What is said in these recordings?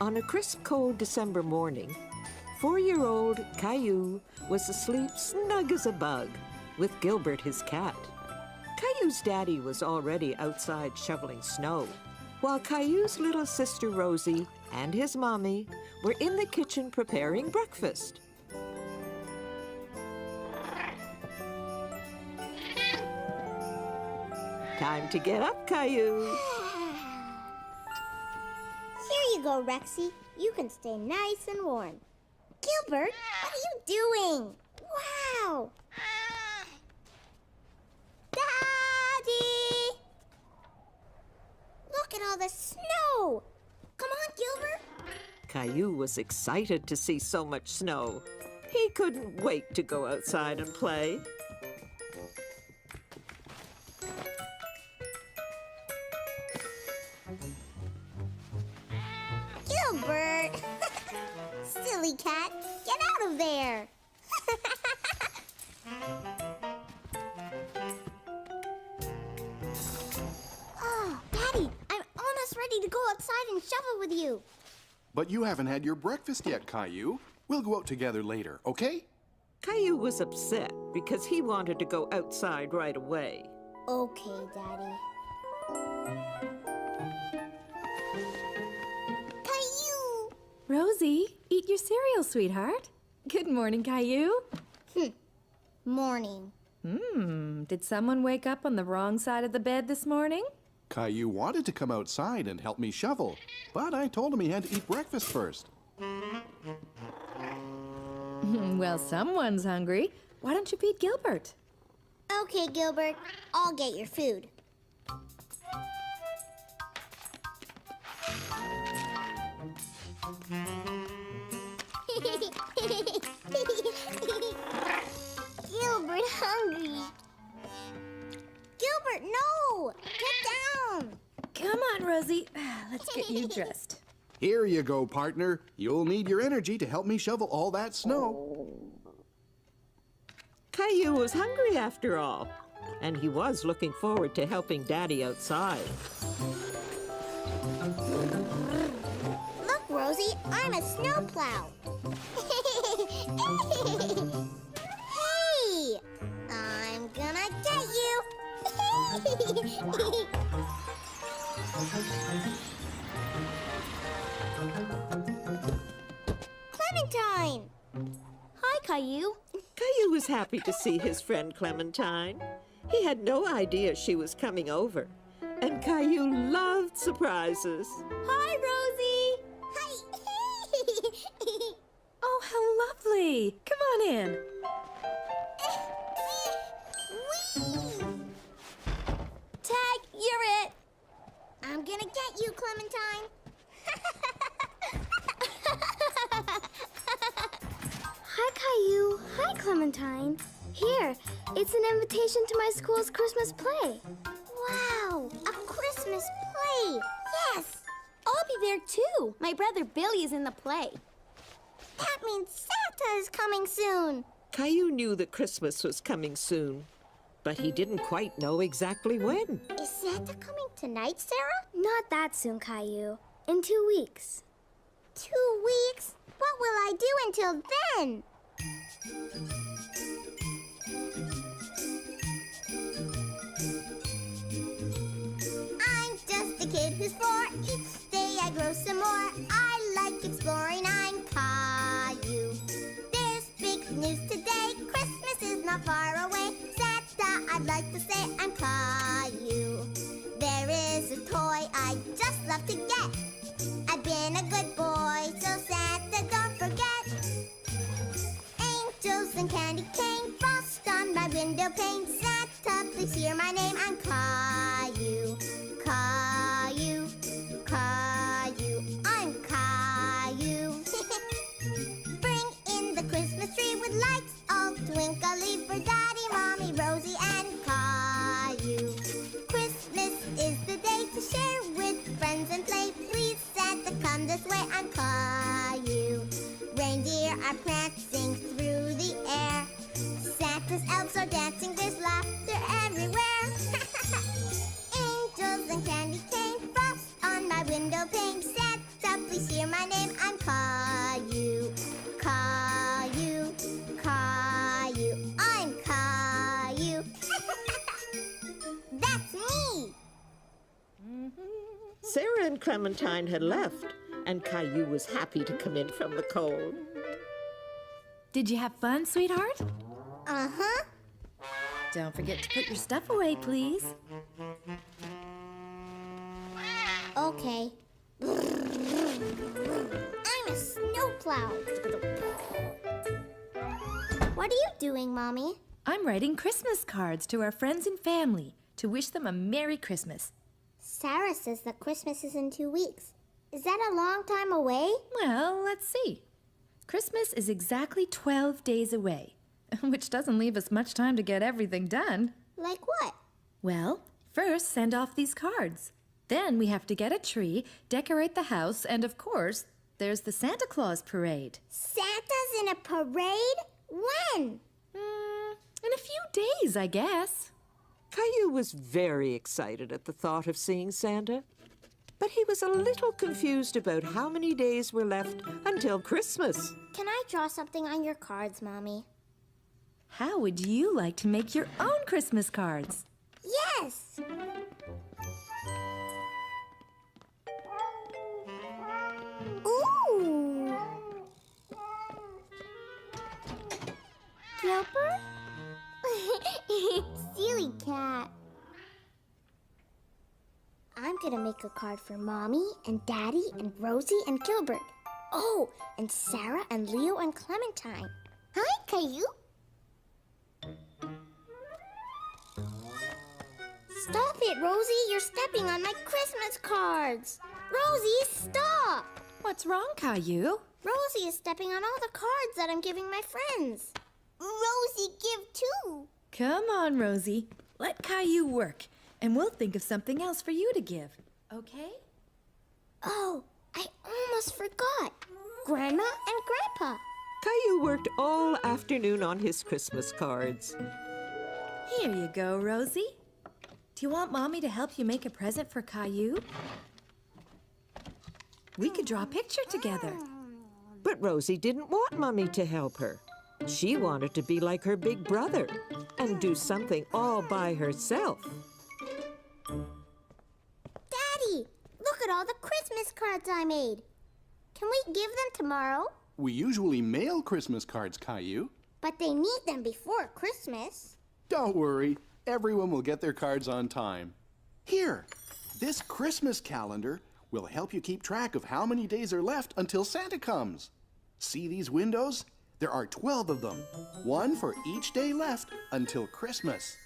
On a crisp, cold December morning, 4-year-old Caillou was asleep snug as a bug with Gilbert, his cat. Caillou's daddy was already outside shoveling snow, while Caillou's little sister Rosie and his mommy were in the kitchen preparing breakfast. Time to get up, Caillou. Here you go, Rexy. You can stay nice and warm. Gilbert, what are you doing? Wow! Daddy! Look at all the snow! Come on, Gilbert! Caillou was excited to see so much snow. He couldn't wait to go outside and play. Gilbert! Silly cat, get out of there! Oh, Daddy, I'm almost ready to go outside and shovel with you. But you haven't had your breakfast yet, Caillou. We'll go out together later, okay? Caillou was upset because he wanted to go outside right away. Okay, Daddy. Caillou! Rosie, eat your cereal, sweetheart. Good morning, Caillou. Morning. Did someone wake up on the wrong side of the bed this morning? Caillou wanted to come outside and help me shovel, but I told him he had to eat breakfast first. Well, someone's hungry. Why don't you feed Gilbert? Okay, Gilbert, I'll get your food. Gilbert hungry. Gilbert, no! Get down! Come on, Rosie. Let's get you dressed. Here you go, partner. You'll need your energy to help me shovel all that snow. Caillou was hungry after all, and he was looking forward to helping Daddy outside. Look, Rosie, I'm a snowplow. Hey! I'm gonna get you. Clementine! Hi, Caillou. Caillou was happy to see his friend Clementine. He had no idea she was coming over, and Caillou loved surprises. Hi, Rosie. Hi. Oh, how lovely. Come on in. Whee! Tag, you're it. I'm gonna get you, Clementine. Hi, Caillou. Hi, Clementine. Here, it's an invitation to my school's Christmas play. Wow, a Christmas play. Yes, I'll be there too. My brother Billy is in the play. That means Santa is coming soon. Caillou knew that Christmas was coming soon, but he didn't quite know exactly when. Is Santa coming tonight, Sarah? Not that soon, Caillou. In 2 weeks. 2 weeks? What will I do until then? I'm just a kid who's 4. Each day I grow some more. I like exploring. I'm Caillou. There's big news today. Christmas is not far away. Santa, I'd like to say I'm Caillou. There is a toy I just love to get. I've been a good boy, so Santa, don't forget. Angels and candy cane, frost on my window pane. Santa, please hear my name. I'm Caillou. Caillou, Caillou, I'm Caillou. Bring in the Christmas tree with lights all twinkly for Daddy, Mommy, Rosie, and Caillou. Christmas is the day to share with friends and play. Please, Santa, come this way. I'm Caillou. Reindeer are prancing through the air. Santa's elves are dancing. There's laughter everywhere. Angels and candy cane, frost on my window pane. Santa, please hear my name. Sarah and Clementine had left, and Caillou was happy to come in from the cold. Did you have fun, sweetheart? Uh-huh. Don't forget to put your stuff away, please. Okay. I'm a snowplow. What are you doing, Mommy? I'm writing Christmas cards to our friends and family to wish them a Merry Christmas. Sarah says that Christmas is in 2 weeks. Is that a long time away? Well, let's see. Christmas is exactly 12 days away, which doesn't leave us much time to get everything done. Like what? Well, first send off these cards. Then we have to get a tree, decorate the house, and of course, there's the Santa Claus parade. Santa's in a parade? When? In a few days, I guess. Caillou was very excited at the thought of seeing Santa, but he was a little confused about how many days were left until Christmas. Can I draw something on your cards, Mommy? How would you like to make your own Christmas cards? Yes! Ooh! Gilbert? Silly cat. I'm gonna make a card for Mommy and Daddy and Rosie and Gilbert. Oh, and Sarah and Leo and Clementine. Hi, Caillou. Stop it, Rosie. You're stepping on my Christmas cards. Rosie, stop. What's wrong, Caillou? Rosie is stepping on all the cards that I'm giving my friends. Rosie, give too. Come on, Rosie. Let Caillou work, and we'll think of something else for you to give, okay? Oh, I almost forgot. Grandma and Grandpa. Caillou worked all afternoon on his Christmas cards. Here you go, Rosie. Do you want Mommy to help you make a present for Caillou? We could draw a picture together. But Rosie didn't want Mummy to help her. She wanted to be like her big brother and do something all by herself. Daddy, look at all the Christmas cards I made. Can we give them tomorrow? We usually mail Christmas cards, Caillou. But they need them before Christmas. Don't worry, everyone will get their cards on time. Here, this Christmas calendar will help you keep track of how many days are left until Santa comes. See these windows? There are 12 of them, one for each day left until Christmas.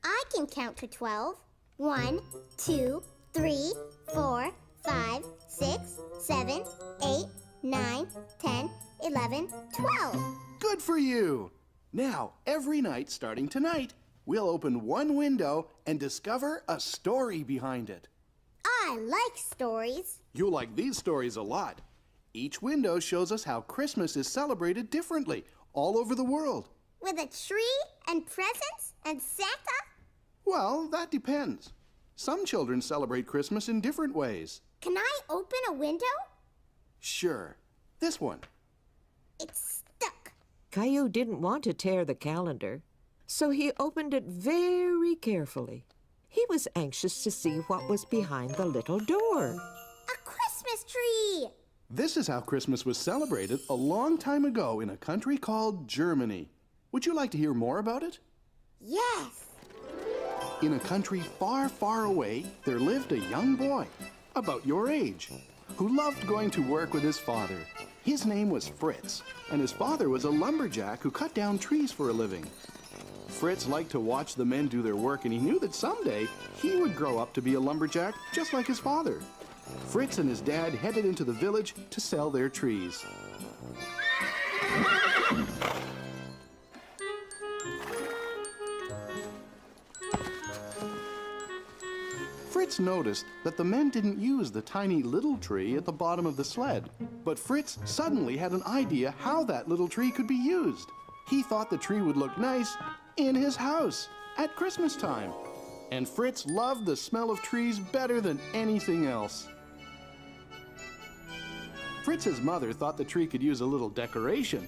I can count to 12. 1, 2, 3, 4, 5, 6, 7, 8, 9, 10, 11, 12. Good for you! Now, every night starting tonight, we'll open one window and discover a story behind it. I like stories. You'll like these stories a lot. Each window shows us how Christmas is celebrated differently all over the world. With a tree and presents and Santa? Well, that depends. Some children celebrate Christmas in different ways. Can I open a window? Sure. This one. It's stuck. Caillou didn't want to tear the calendar, so he opened it very carefully. He was anxious to see what was behind the little door. A Christmas tree! This is how Christmas was celebrated a long time ago in a country called Germany. Would you like to hear more about it? Yes. In a country far, far away, there lived a young boy, about your age, who loved going to work with his father. His name was Fritz, and his father was a lumberjack who cut down trees for a living. Fritz liked to watch the men do their work, and he knew that someday he would grow up to be a lumberjack just like his father. Fritz and his dad headed into the village to sell their trees. Fritz noticed that the men didn't use the tiny little tree at the bottom of the sled. But Fritz suddenly had an idea how that little tree could be used. He thought the tree would look nice in his house at Christmas time. And Fritz loved the smell of trees better than anything else. Fritz's mother thought the tree could use a little decoration.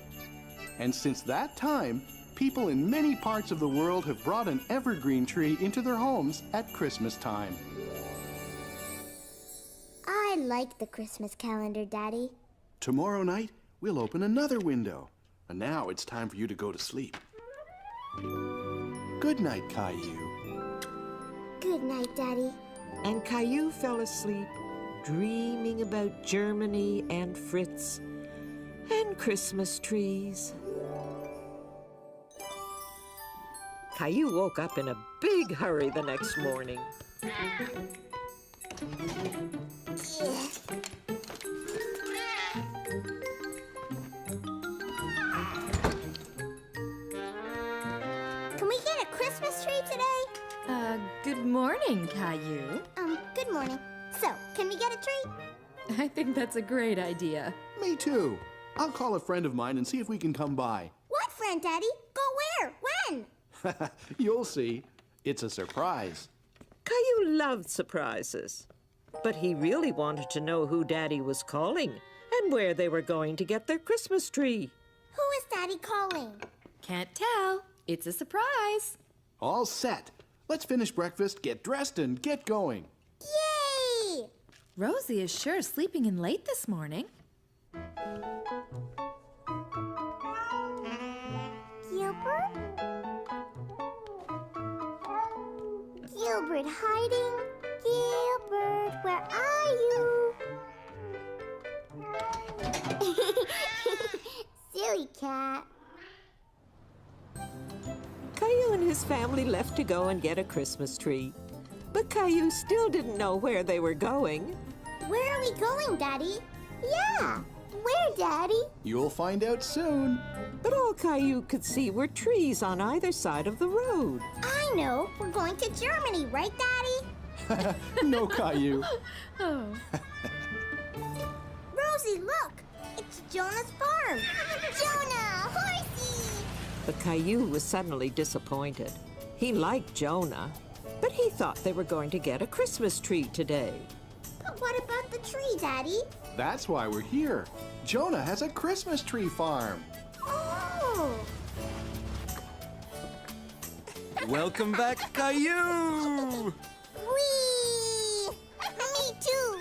And since that time, people in many parts of the world have brought an evergreen tree into their homes at Christmas time. like the Christmas calendar, Daddy. Tomorrow night, we'll open another window. And now it's time for you to go to sleep. Good night, Caillou. Good night, Daddy. And Caillou fell asleep, dreaming about Germany and Fritz and Christmas trees. Caillou woke up in a big hurry the next morning. Can we get a Christmas tree today? Good morning, Caillou. Good morning. So, can we get a tree? I think that's a great idea. Me too. I'll call a friend of mine and see if we can come by. What friend, Daddy? Go where? When? You'll see. It's a surprise. Caillou loved surprises, but he really wanted to know who Daddy was calling and where they were going to get their Christmas tree. Who is Daddy calling? Can't tell. It's a surprise. All set. Let's finish breakfast, get dressed, and get going. Yay! Rosie is sure sleeping in late this morning. Gilbert? Gilbert hiding? Gilbert, where are you? Silly cat. Caillou and his family left to go and get a Christmas tree. But Caillou still didn't know where they were going. Where are we going, Daddy? Yeah, where, Daddy? You'll find out soon. But all Caillou could see were trees on either side of the road. I know. We're going to Germany, right, Daddy? No, Caillou. Oh. Rosie, look! It's Jonah's farm! Jonah! Horsey! But Caillou was suddenly disappointed. He liked Jonah, but he thought they were going to get a Christmas tree today. But what about the tree, Daddy? That's why we're here. Jonah has a Christmas tree farm. Oh! Welcome back, Caillou! Whee! Me too!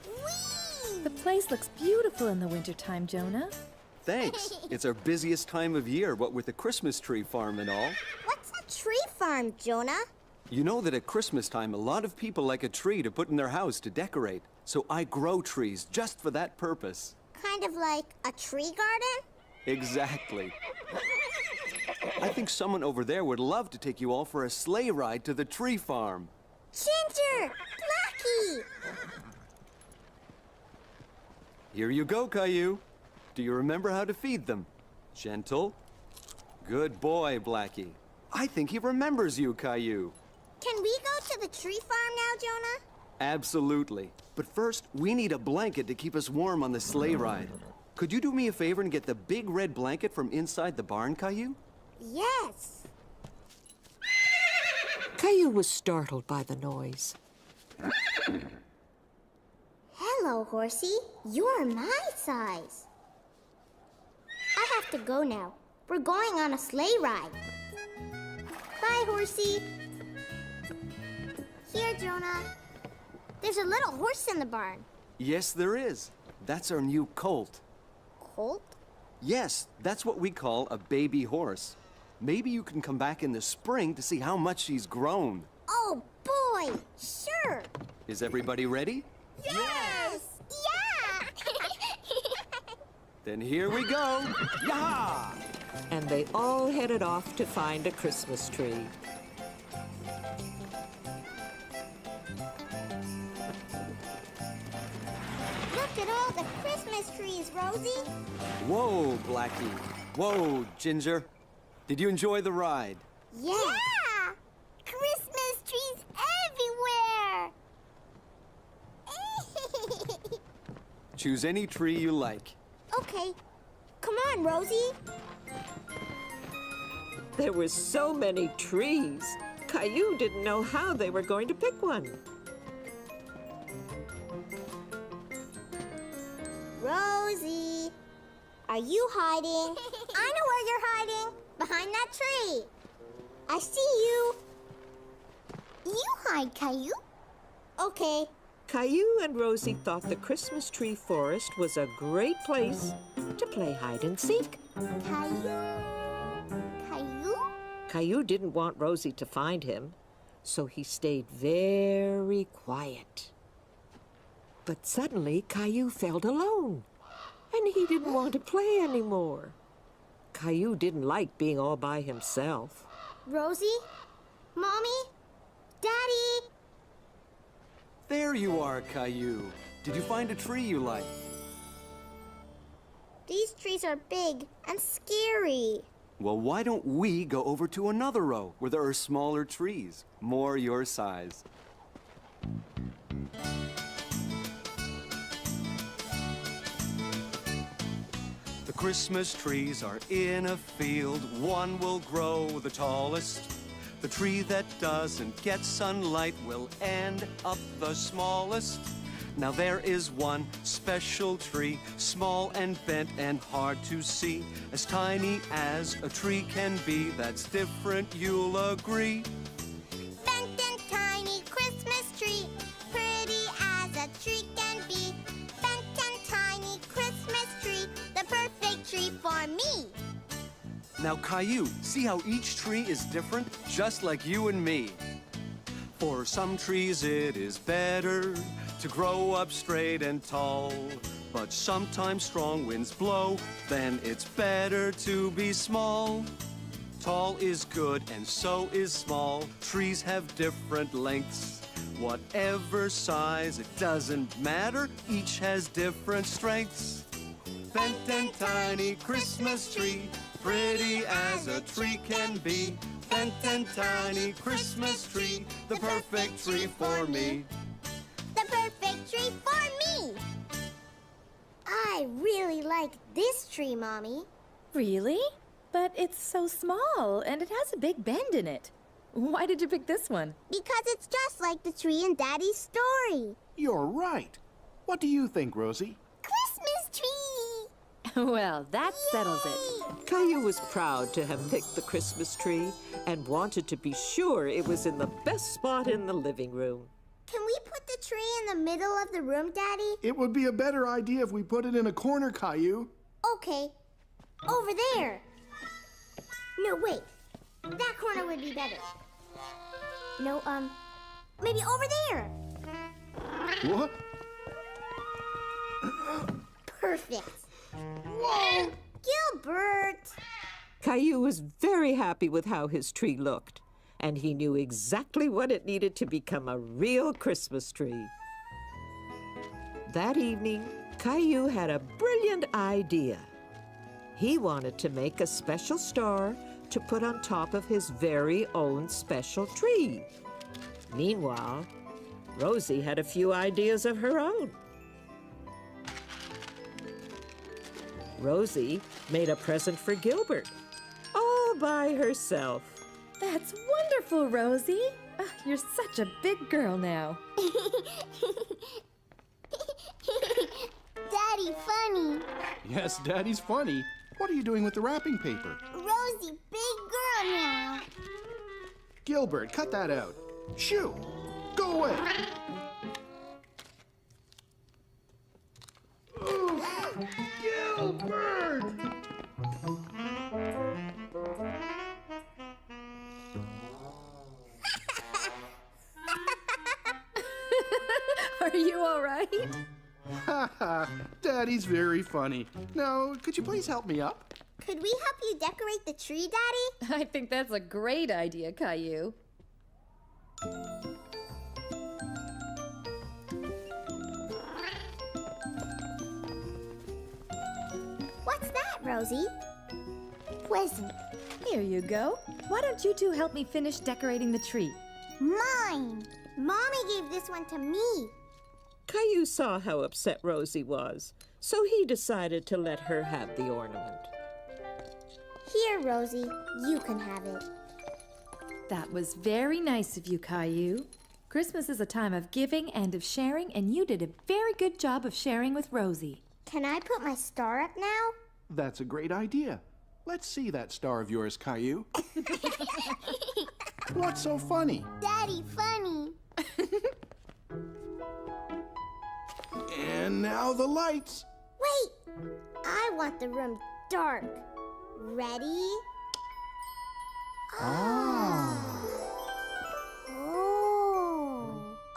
Whee! The place looks beautiful in the wintertime, Jonah. Thanks. It's our busiest time of year, what with the Christmas tree farm and all. What's a tree farm, Jonah? You know that at Christmas time, a lot of people like a tree to put in their house to decorate. So I grow trees just for that purpose. Kind of like a tree garden? Exactly. I think someone over there would love to take you all for a sleigh ride to the tree farm. Ginger! Blackie! Here you go, Caillou. Do you remember how to feed them? Gentle. Good boy, Blackie. I think he remembers you, Caillou. Can we go to the tree farm now, Jonah? Absolutely. But first, we need a blanket to keep us warm on the sleigh ride. Could you do me a favor and get the big red blanket from inside the barn, Caillou? Yes. Caillou was startled by the noise. Hello, Horsey. You're my size. I have to go now. We're going on a sleigh ride. Bye, Horsey. Here, Jonah. There's a little horse in the barn. Yes, there is. That's our new colt. Colt? Yes, that's what we call a baby horse. Maybe you can come back in the spring to see how much she's grown. Oh, boy. Sure. Is everybody ready? Yes! Yeah! Then here we go. Yah! And they all headed off to find a Christmas tree. Look at all the Christmas trees, Rosie. Whoa, Blackie. Whoa, Ginger. Did you enjoy the ride? Yeah! Christmas trees everywhere! Choose any tree you like. Okay. Come on, Rosie. There were so many trees. Caillou didn't know how they were going to pick one. Rosie, are you hiding? I know where you're hiding. Behind that tree. I see you. You hide, Caillou. Okay. Caillou and Rosie thought the Christmas tree forest was a great place to play hide and seek. Caillou? Caillou? Caillou didn't want Rosie to find him, so he stayed very quiet. But suddenly Caillou felt alone, and he didn't want to play anymore. Caillou didn't like being all by himself. Rosie? Mommy? Daddy? There you are, Caillou. Did you find a tree you like? These trees are big and scary. Well, why don't we go over to another row where there are smaller trees, more your size? The Christmas trees are in a field. One will grow the tallest. The tree that doesn't get sunlight will end up the smallest. Now there is one special tree, small and bent and hard to see, as tiny as a tree can be. That's different, you'll agree. Bent and tiny Christmas tree, pretty as a tree can be. Bent and tiny Christmas tree, the perfect tree for me. Now, Caillou, see how each tree is different, just like you and me. For some trees it is better to grow up straight and tall, but sometimes strong winds blow, then it's better to be small. Tall is good and so is small. Trees have different lengths. Whatever size, it doesn't matter, each has different strengths. Bent and tiny Christmas tree, pretty as a tree can be. Bent and tiny Christmas tree, the perfect tree for me. The perfect tree for me. I really like this tree, Mommy. Really? But it's so small and it has a big bend in it. Why did you pick this one? Because it's just like the tree in Daddy's story. You're right. What do you think, Rosie? Christmas tree! Well, that settles it. Caillou was proud to have picked the Christmas tree and wanted to be sure it was in the best spot in the living room. Can we put the tree in the middle of the room, Daddy? It would be a better idea if we put it in a corner, Caillou. Okay. Over there. No, wait. That corner would be better. No, maybe over there. What? Perfect. Whoa! Gilbert! Caillou was very happy with how his tree looked, and he knew exactly what it needed to become a real Christmas tree. That evening, Caillou had a brilliant idea. He wanted to make a special star to put on top of his very own special tree. Meanwhile, Rosie had a few ideas of her own. Rosie made a present for Gilbert, all by herself. That's wonderful, Rosie. You're such a big girl now. Daddy, funny. Yes, Daddy's funny. What are you doing with the wrapping paper? Rosie, big girl now. Gilbert, cut that out. Shoo! Go away! Ooh, Gilbert! Are you all right? Ha ha! Daddy's very funny. Now, could you please help me up? Could we help you decorate the tree, Daddy? I think that's a great idea, Caillou. What's that, Rosie? Present. Here you go. Why don't you two help me finish decorating the tree? Mine. Mommy gave this one to me. Caillou saw how upset Rosie was, so he decided to let her have the ornament. Here, Rosie, you can have it. That was very nice of you, Caillou. Christmas is a time of giving and of sharing, and you did a very good job of sharing with Rosie. Can I put my star up now? That's a great idea. Let's see that star of yours, Caillou. What's so funny? Daddy, funny. And now the lights. Wait! I want the room dark. Ready? Oh.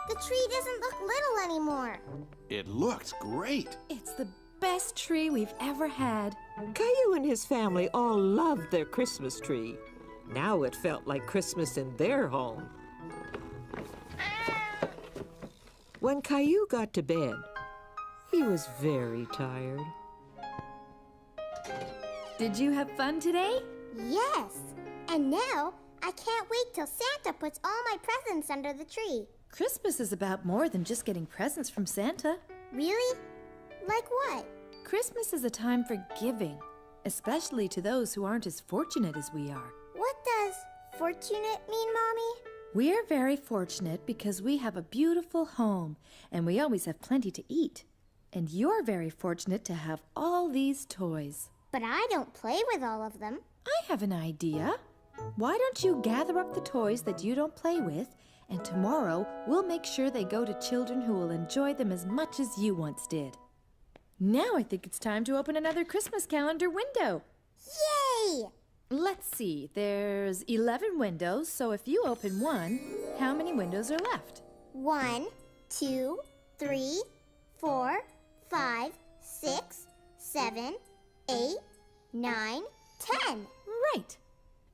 The tree doesn't look little anymore. It looks great. It's the best tree we've ever had. Caillou and his family all loved their Christmas tree. Now it felt like Christmas in their home. When Caillou got to bed, he was very tired. Did you have fun today? Yes. And now I can't wait till Santa puts all my presents under the tree. Christmas is about more than just getting presents from Santa. Really? Like what? Christmas is a time for giving, especially to those who aren't as fortunate as we are. What does fortunate mean, Mommy? We're very fortunate because we have a beautiful home and we always have plenty to eat. And you're very fortunate to have all these toys. But I don't play with all of them. I have an idea. Why don't you gather up the toys that you don't play with, and tomorrow we'll make sure they go to children who will enjoy them as much as you once did. Now I think it's time to open another Christmas calendar window. Yay! Let's see, there's 11 windows, so if you open one, how many windows are left? 1, 2, 3, 4, 5, 6, 7, 8, 9, 10. Right.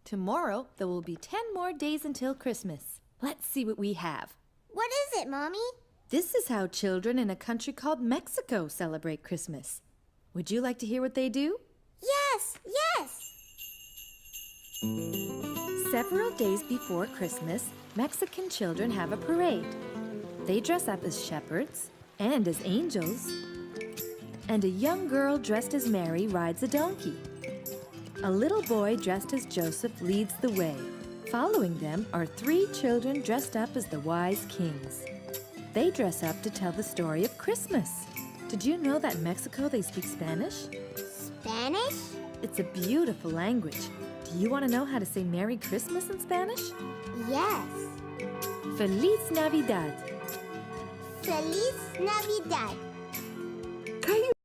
Tomorrow there will be 10 more days until Christmas. Let's see what we have. What is it, Mommy? This is how children in a country called Mexico celebrate Christmas. Would you like to hear what they do? Yes, yes! Several days before Christmas, Mexican children have a parade. They dress up as shepherds and as angels. And a young girl dressed as Mary rides a donkey. A little boy dressed as Joseph leads the way. Following them are 3 children dressed up as the wise kings. They dress up to tell the story of Christmas. Did you know that in Mexico they speak Spanish? Spanish? It's a beautiful language. Do you want to know how to say Merry Christmas in Spanish? Yes. Feliz Navidad. Feliz Navidad. Caillou